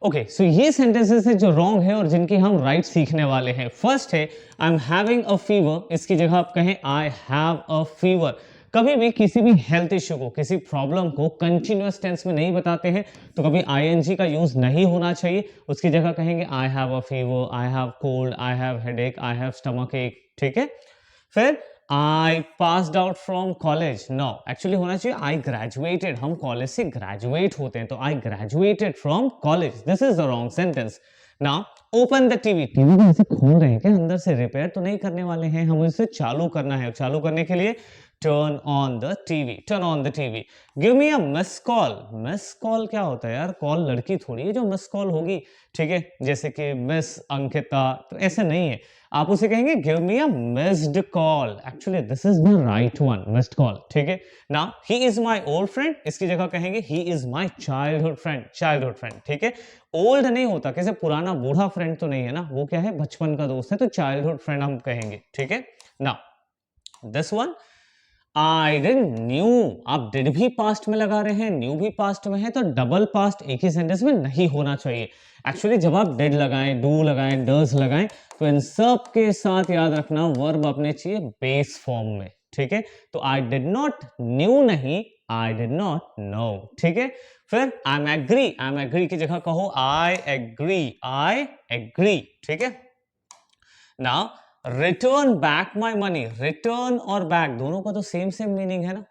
Okay, सो ये sentences है जो रॉन्ग है और जिनकी हम राइट सीखने वाले हैं। फर्स्ट है I am having a fever, इसकी जगह आप कहें आई हैव अ फीवर। कभी भी किसी भी हेल्थ इश्यू को, किसी प्रॉब्लम को कंटिन्यूअस टेंस में नहीं बताते हैं तो कभी आईएनजी का यूज नहीं होना चाहिए। उसकी जगह कहेंगे I have a fever, I have cold, I have headache, I have stomach ache. ठीक है, फिर I passed out from college, no actually होना चाहिए आई ग्रेजुएटेड। हम कॉलेज से ग्रेजुएट होते हैं तो I graduated from college, this is the wrong sentence. Now open the TV, TV को ऐसे खोल रहे हैं क्या, अंदर से रिपेयर तो नहीं करने वाले हैं, हम इसे चालू करना है। चालू करने के लिए turn on the TV, turn on the TV. Give me a miss call, miss call क्या होता है यार, कॉल लड़की थोड़ी है जो मिस कॉल होगी। ठीक है, जैसे कि मिस अंकिता, तो ऐसे नहीं है। आप उसे कहेंगे give me a missed call, actually this is the right one, missed call. ठीक है, now he is my old friend, इसकी जगह कहेंगे he is my childhood friend, childhood friend. ठीक है, ओल्ड नहीं होता, कैसे पुराना बूढ़ा फ्रेंड तो नहीं है ना, वो क्या है, बचपन का दोस्त है, तो चाइल्डहुड फ्रेंड हम कहेंगे। ठीक है, now this one I didn't knew, आप डिड भी पास्ट में लगा रहे हैं, न्यू भी पास्ट में है, तो डबल पास्ट एक ही सेंटेंस में नहीं होना चाहिए। एक्चुअली जब आप डिड लगाएं, डू लगाएं, डज लगाएं, तो इन सब के साथ याद रखना वर्ब अपने चाहिए बेस फॉर्म में। ठीक है, तो आई डिड नॉट न्यू नहीं, आई डिड नॉट नो। ठीक है, फिर I am agree, I am agree की जगह कहो आई एग्री, आई एग्री। ठीक है, now return back my money, return और बैक दोनों का तो सेम सेम मीनिंग है ना।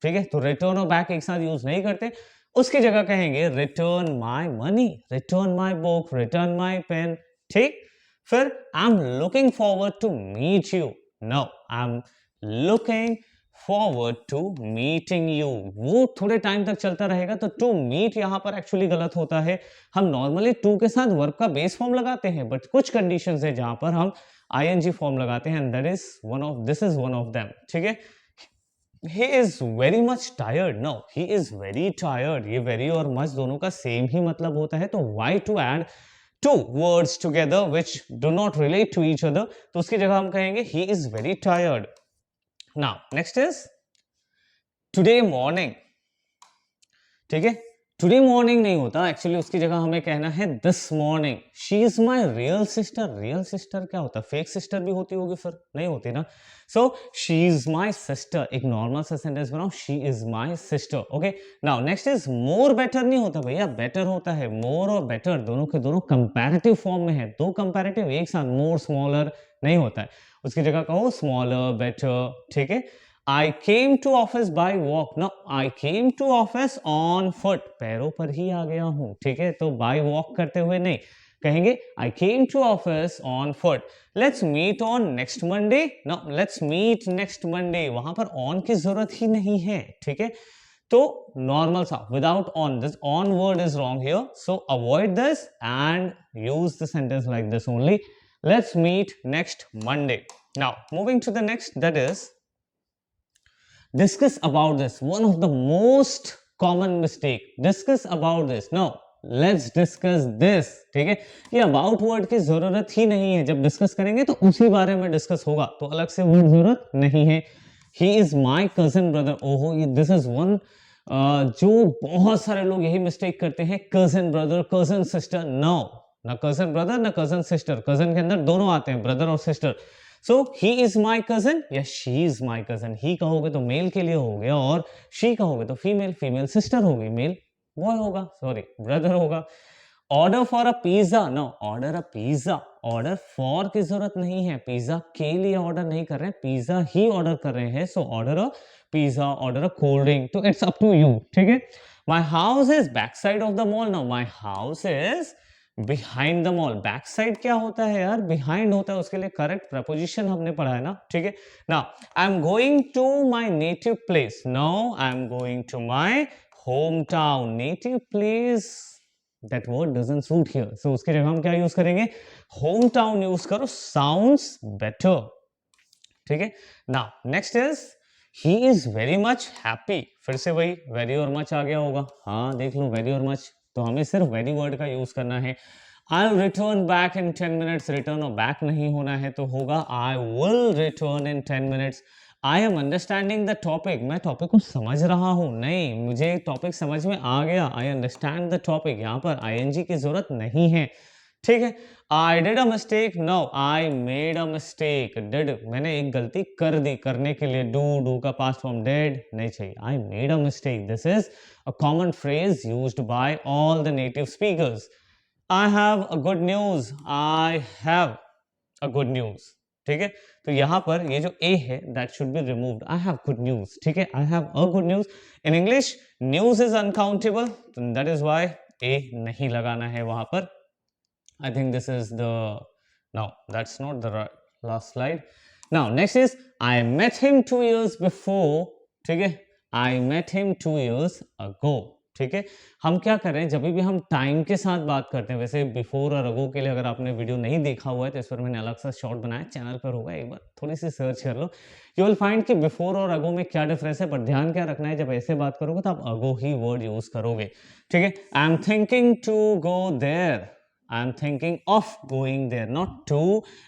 ठीक है, तो रिटर्न और बैक एक साथ यूज नहीं करते, उसकी जगह कहेंगे return my money, return my book, return my pen. ठीक, फिर I am looking forward to meet you, no I am looking forward to meeting you, वो थोड़े टाइम तक चलता रहेगा, तो टू मीट यहां पर एक्चुअली गलत होता है। हम नॉर्मली टू के साथ वर्ब का बेस फॉर्म लगाते हैं, बट कुछ कंडीशंस है जहां पर हम आईएनजी फॉर्म लगाते हैं, and that is one of, this is one of them. ठीक है, he is very much tired, no he is very tired, ये very और much दोनों का सेम ही मतलब होता है, तो why to add two words together which do not relate to each other, तो उसकी जगह हम कहेंगे he is very tired। now next is today morning। ठीक है, टुडे मॉर्निंग नहीं होता, एक्चुअली उसकी जगह हमें कहना है this morning. She is my real sister, real sister क्या होता है, फेक सिस्टर भी होती होगी, फिर नहीं होती ना। So she is my sister, एक नॉर्मल सा सेंटेंस बनाओ, she is my sister. Okay, now next is more better, नहीं होता भैया, बेटर होता है। मोर और बेटर दोनों के दोनों कंपैरेटिव फॉर्म में है, दो कंपैरेटिव एक साथ, मोर स्मॉलर नहीं होता है, उसकी जगह कहो स्मॉलर बेटर। ठीक है, I came to office by walk, no I came to office on foot, पैरों पर ही आ गया हूं। ठीक है, तो by walk करते हुए नहीं, कहेंगे I came to office on foot। Let's meet on next Monday, no let's meet next Monday, वहां पर on की जरूरत ही नहीं है। ठीक है, तो नॉर्मल सा without on, this on word is wrong here, so avoid this and use the sentence like this only, let's meet next Monday। now moving to the next, that is discuss about this, one of the most common mistake, discuss about this, no let's discuss this। ठीक है, ये about word की जरूरत ही नहीं है, जब discuss करेंगे तो उसी बारे में डिस्कस होगा, तो अलग से वर्ड जरूरत नहीं है। he is my cousin brother, ओहो ये दिस इज वन, जो बहुत सारे लोग यही मिस्टेक करते हैं, cousin brother cousin sister, no ना cousin brother ना cousin sister, cousin के अंदर दोनों आते हैं, brother और sister। So he is my cousin या शी इज माई कजन, ही कहोगे तो मेल के लिए हो गया, और शी कहोगे तो फीमेल, फीमेल सिस्टर होगी, मेल बॉय होगा, सॉरी ब्रदर होगा। Order for a pizza, no order a pizza, order for की जरूरत नहीं है, पिज्जा के लिए ऑर्डर नहीं कर रहे हैं, पिज्जा ही ऑर्डर कर रहे हैं, so order a pizza, order a cold drink, तो इट्स अप टू यू। ठीक है, my house is back side of the mall, know my house is behind the mall, back side क्या होता है यार, बिहाइंड होता है, उसके लिए करेक्ट प्रपोजिशन हमने पढ़ा है ना। ठीक है, now I am going to my native place, no I am going to my home town, native place that word doesn't suit here, so उसके जगह हम क्या यूज करेंगे, होम टाउन यूज करो, साउंड्स बेटर। ठीक है, now next is he is very much happy, फिर से वही वेरी और मच आ गया होगा, हाँ देख लो वेरी और मच, तो हमें सिर्फ वेरी वर्ड का यूज करना है। I will return back in 10 minutes, return और बैक नहीं होना है, तो होगा I will return in 10 minutes. I am understanding the topic, मैं टॉपिक को समझ रहा हूँ, नहीं मुझे टॉपिक समझ में आ गया, आई अंडरस्टैंड द टॉपिक, यहाँ पर आईएनजी की जरूरत नहीं है, ठीक है। I did a mistake, no I made a mistake, did मैंने एक गलती कर दी, करने के लिए डू का पास्ट फॉर्म डिड नहीं चाहिए, I made a mistake, this is a common phrase used by all the native speakers. I have a good news, I have a good news, ठीक है। तो यहां पर ये जो ए है that should be removed, I have good news, ठीक है, I have a good news. In English news is uncountable, that is why a नहीं लगाना है वहां पर। I think this is the, no, that's not the last slide. Now next is I met him 2 years before, ठीक है, I met him 2 years ago, ठीक है। हम क्या कर रहे हैं, जब भी हम टाइम के साथ बात करते हैं, वैसे बिफोर और अगो के लिए अगर आपने वीडियो नहीं देखा हुआ है तो इस पर मैंने अलग सा शॉर्ट बनाया, चैनल पर होगा, एक बार थोड़ी सी सर्च कर लो, यू विल फाइंड कि बिफोर और अगो में क्या डिफरेंस है। पर ध्यान क्या रखना है, जब ऐसे बात करोगे तो आप अगो ही वर्ड यूज करोगे, ठीक है। I am thinking to go there, I'm thinking of going there, not to,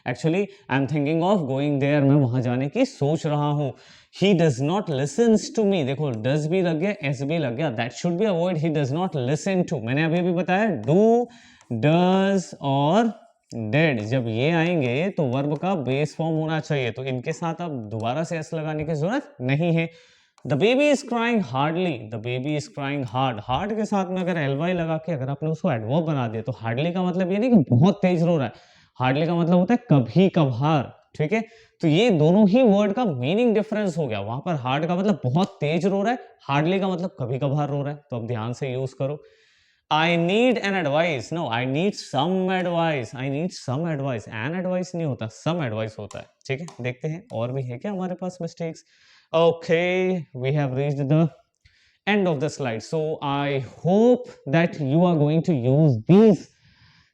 actually I'm thinking of going there, मैं वहां जाने की सोच रहा हूँ। He does not listens to me, देखो does भी लग गया, s भी लग गया, that should be avoid, he does not listen to, मैंने अभी भी बताया do, does और did जब ये आएंगे तो वर्ब का बेस फॉर्म होना चाहिए, तो इनके साथ अब दोबारा से s लगाने की जरूरत नहीं है। The baby is crying hardly, the baby is crying hard, hard के साथ में अगर एलवाई लगा के अगर आपने उसको एडवर्ब बना दिया तो हार्डली का मतलब ये नहीं कि बहुत तेज रो रहा है, हार्डली का मतलब होता है कभी कभार, ठीक है। तो ये दोनों ही वर्ड का मीनिंग डिफरेंस हो गया, वहां पर हार्ड का मतलब बहुत तेज रो रहा है, हार्डली का मतलब कभी कभार रो रहा है, तो अब ध्यान से यूज करो। I need an advice, no I need some advice, I need some advice, an advice नहीं होता, some advice होता है, ठीक है। देखते हैं और भी है क्या हमारे पास mistakes। Okay, we have reached the end of the slide, so I hope that you are going to use these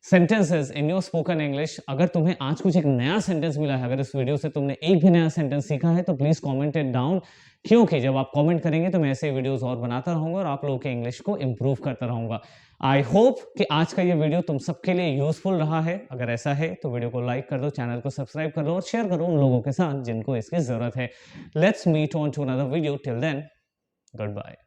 sentences in your spoken English। अगर तुम्हें आज कुछ एक नया सेंटेंस मिला है, अगर इस वीडियो से तुमने एक भी नया सेंटेंस सीखा है तो प्लीज कमेंट इट डाउन, क्योंकि जब आप कमेंट करेंगे तो मैं ऐसे वीडियोस और बनाता रहूंगा और आप लोगों के इंग्लिश को इंप्रूव करता रहूंगा। आई होप कि आज का ये वीडियो तुम सबके लिए यूजफुल रहा है, अगर ऐसा है तो वीडियो को लाइक कर दो, चैनल को सब्सक्राइब कर दो और शेयर करो उन लोगों के साथ जिनको इसकी जरूरत है। Let's meet on to another video, till then good bye.